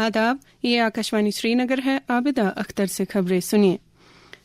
आदाब, ये आकाशवाणी श्रीनगर है। आबिदा अख्तर से खबरें सुनिए।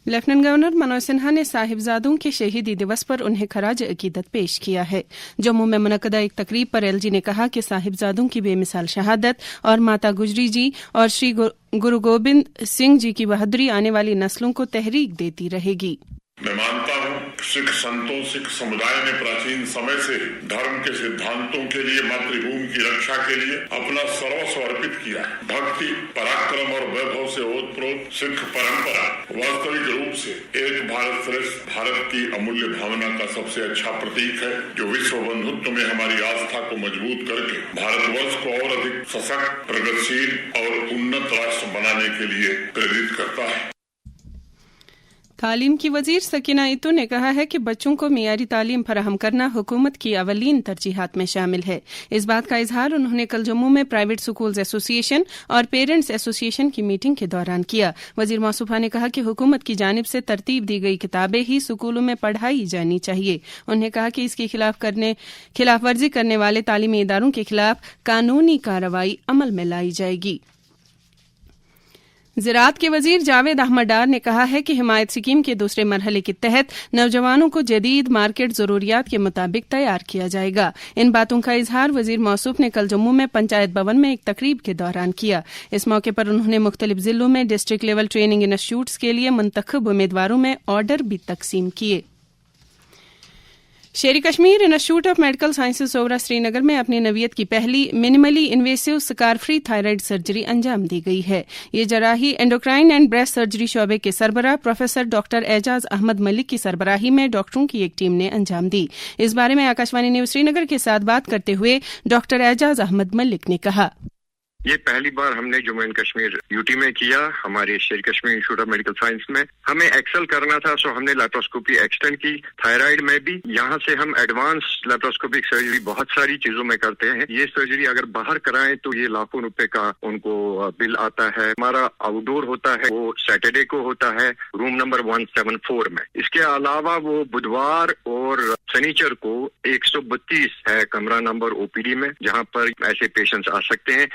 लेफ्टिनेंट गवर्नर मनोज सिन्हा ने साहिबजादों के शहीदी दिवस पर उन्हें खराज अकीदत पेश किया है। जम्मू में मुनक्कदा एक तकरीब पर एलजी ने कहा कि साहिबजादों की बेमिसाल शहादत और माता गुजरी जी और श्री गुरु गोबिंद सिंह जी की बहादुरी आने वाली नस्लों को तहरीक देती रहेगी। मैं मानता हूँ सिख संतों, सिख समुदाय ने प्राचीन समय से धर्म के सिद्धांतों के लिए, मातृभूमि की रक्षा के लिए अपना सर्वस्व अर्पित किया। भक्ति, पराक्रम और वैभव से ओतप्रोत सिख परंपरा वास्तविक रूप से एक भारत श्रेष्ठ भारत की अमूल्य भावना का सबसे अच्छा प्रतीक है, जो विश्व बंधुत्व में हमारी आस्था को मजबूत करके भारतवर्ष को और अधिक सशक्त, प्रगतिशील और उन्नत राष्ट्र बनाने के लिए प्रेरित करता है। तालीम की वजीर सकीना इतू ने कहा है कि बच्चों को मियारी तालीम फराहम करना हुकूमत की अवलीन तरजीहात में शामिल है। इस बात का इजहार उन्होंने कल जम्मू में प्राइवेट स्कूल्स एसोसिएशन और पेरेंट्स एसोसिएशन की मीटिंग के दौरान किया। वजीर मौसूफा ने कहा कि हुकूमत की जानिब से तरतीब दी गई किताबें ही स्कूलों में पढ़ाई जानी चाहिए। उन्होंने कहा कि इसकी खिलाफ वर्जी करने वाले तालीमी इदारों के खिलाफ कानूनी कार्रवाई अमल में लाई जाएगी। ज़राअत के वजीर जावेद अहमद डार ने कहा है कि हिमायत स्कीम के दूसरे मरहले के तहत नौजवानों को जदीद मार्केट ज़रूरियात के मुताबिक तैयार किया जाएगा। इन बातों का इजहार वजीर मौसूफ ने कल जम्मू में पंचायत भवन में एक तकरीब के दौरान किया। इस मौके पर उन्होंने मुख्तलिफ जिलों में डिस्ट्रिक्ट लेवल ट्रेनिंग इंस्टीट्यूट्स के लिए मुंतखब उम्मीदवारों में ऑर्डर भी तकसीम किए। Sheri Kashmir institute of medical sciences Soura Srinagar में अपनी नवियत की पहली minimally invasive scar free thyroid surgery अंजाम दी गई है। ये जराही एंडोक्राइन एंड ब्रेस्ट सर्जरी शोबे के सरबराह प्रोफेसर डॉक्टर एजाज अहमद मलिक की सरबराही में डॉक्टरों की एक टीम ने अंजाम दी। इस बारे में आकाशवाणी न्यूज श्रीनगर के साथ बात करते हुए डॉक्टर एजाज अहमद मलिक ने कहा, ये पहली बार हमने जम्मू एंड कश्मीर यूटी में किया, हमारे शेर Kashmir institute of medical science में। हमें एक्सेल करना था, सो हमने लैप्रोस्कोपी एक्सटेंड की थायराइड में भी। यहाँ से हम एडवांस लैप्रोस्कोपिक सर्जरी बहुत सारी चीजों में करते हैं। ये सर्जरी अगर बाहर कराएं तो ये लाखों रुपए का उनको बिल आता है। हमारा आउटडोर होता है, वो सैटरडे को होता है, रूम नंबर 174 में। इसके अलावा वो बुधवार और शनिचर को 132 है कमरा नंबर ओपीडी में, जहाँ पर ऐसे पेशेंट्स आ सकते हैं।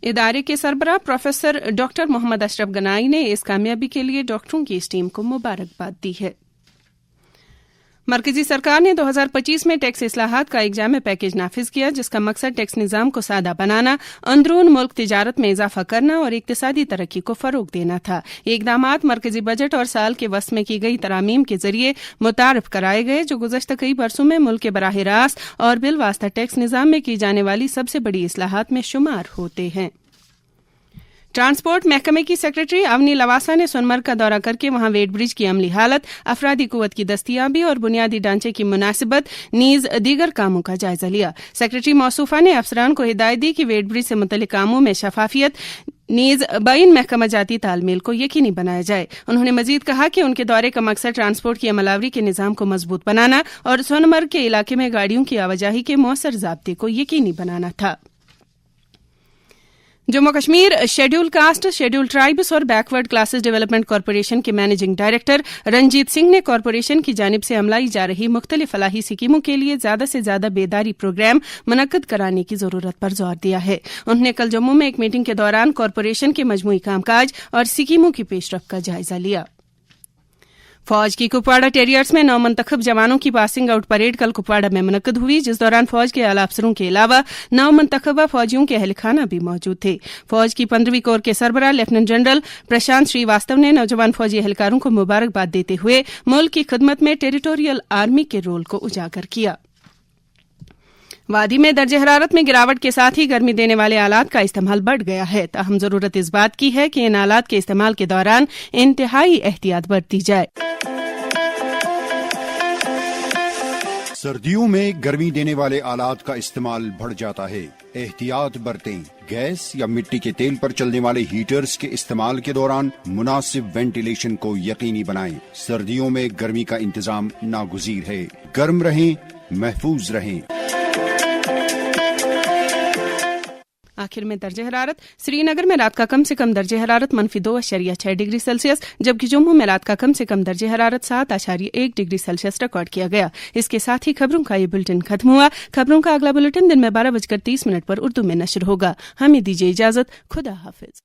इदारे के सरबराह प्रोफेसर डॉक्टर मोहम्मद अशरफ गनाई ने इस कामयाबी के लिए डॉक्टरों की इस टीम को मुबारकबाद दी है। मरकजी सरकार ने 2025 में टैक्स इस्लाहात का एक जामे पैकेज नाफिज किया, जिसका मकसद टैक्स निज़ाम को सादा बनाना, अंदरून मुल्क तिजारत में इजाफा करना और इक्तिसादी तरक्की को फरोग देना था। ये इक़दामात मरकजी बजट और साल के वस्त में की गई तरामीम के जरिए मुतारफ कराए गए, जो गुज़श्ता कई बरसों में मुल्क के बराह रास्त और बिलवास्ता टैक्स निज़ाम में की जाने वाली सबसे बड़ी इस्लाहात में शुमार होते हैं। ट्रांसपोर्ट महकमे की सेक्रेटरी अवनी लवासा ने सोनमर्ग का दौरा करके वहां वेट ब्रिज की अमली हालत, अफरादी कुव्वत की दस्तियाबी और बुनियादी ढांचे की मुनासिबत नीज दीगर कामों का जायजा लिया। सेक्रेटरी मौसूफा ने अफसरान को हिदायत दी कि वेट ब्रिज से मुतल्लिक कामों में शफाफियत नीज बैन महकमा जाती तालमेल को यकीनी बनाया जाए। उन्होंने मजीद कहा कि उनके दौरे का मकसद ट्रांसपोर्ट की अमलावरी के निज़ाम को मजबूत बनाना और सोनमर्ग के इलाके में गाड़ियों की आवाजाही के मौसर ज़ाब्ते को यकीनी बनाना था। Jammu Kashmir schedule caste, schedule tribes और बैकवर्ड क्लासेस डेवलपमेंट कॉरपोरेशन के मैनेजिंग डायरेक्टर रंजीत सिंह ने कॉरपोरेशन की जानिब से अमलाई जा रही मुख्तलिफ फलाही स्कीमों के लिए ज्यादा से ज्यादा बेदारी प्रोग्राम मुनक्कद कराने की जरूरत पर जोर दिया है। उन्होंने कल जम्मू में एक मीटिंग के दौरान कॉरपोरेशन के मजमूई कामकाज और स्कीमों की पेशरफ का जायजा लिया। फौज की कुपवाड़ा टेरियर्स में 9 मुंतखब जवानों की पासिंग आउट परेड कल कुपवाड़ा में मुनक्कद हुई, जिस दौरान फौज के आला अफसरों के अलावा 9 मुंतखबा फौजियों के अहलखाना भी मौजूद थे। फौज की 15वीं कोर के सरबराह लेफ्टिनेंट जनरल प्रशांत श्रीवास्तव ने नौजवान फौजी एहलकारों को मुबारकबाद देते हुए मुल्क की खिदमत में टेरिटोरियल आर्मी के रोल को उजागर किया। वादी में दर्जे हरारत में गिरावट के साथ ही गर्मी देने वाले आलात का इस्तेमाल बढ़ गया है, ताहम जरूरत इस बात की है कि इन आलात के इस्तेमाल के दौरान इंतहाई एहतियात बरती जाए। सर्दियों में गर्मी देने वाले आलात का इस्तेमाल बढ़ जाता है, एहतियात बरतें। गैस या मिट्टी के तेल पर चलने वाले हीटर्स के इस्तेमाल के दौरान मुनासिब वेंटिलेशन को यकीनी बनाएं। सर्दियों में गर्मी का इंतजाम नागुज़ीर है। गर्म रहें, महफूज रहें। आखिर में दर्जे हरारत। श्रीनगर में रात का कम से कम दर्जे हरारत -2.6 डिग्री सेल्सियस, जबकि जम्मू में रात का कम से कम दर्जे हरारत 7.1 डिग्री सेल्सियस रिकॉर्ड किया गया। इसके साथ ही खबरों का ये बुलेटिन खत्म हुआ। खबरों का अगला बुलेटिन दिन में 12:30 पर उर्दू में नशर होगा। हमें दीजिए इजाजत। खुदा हाफिज।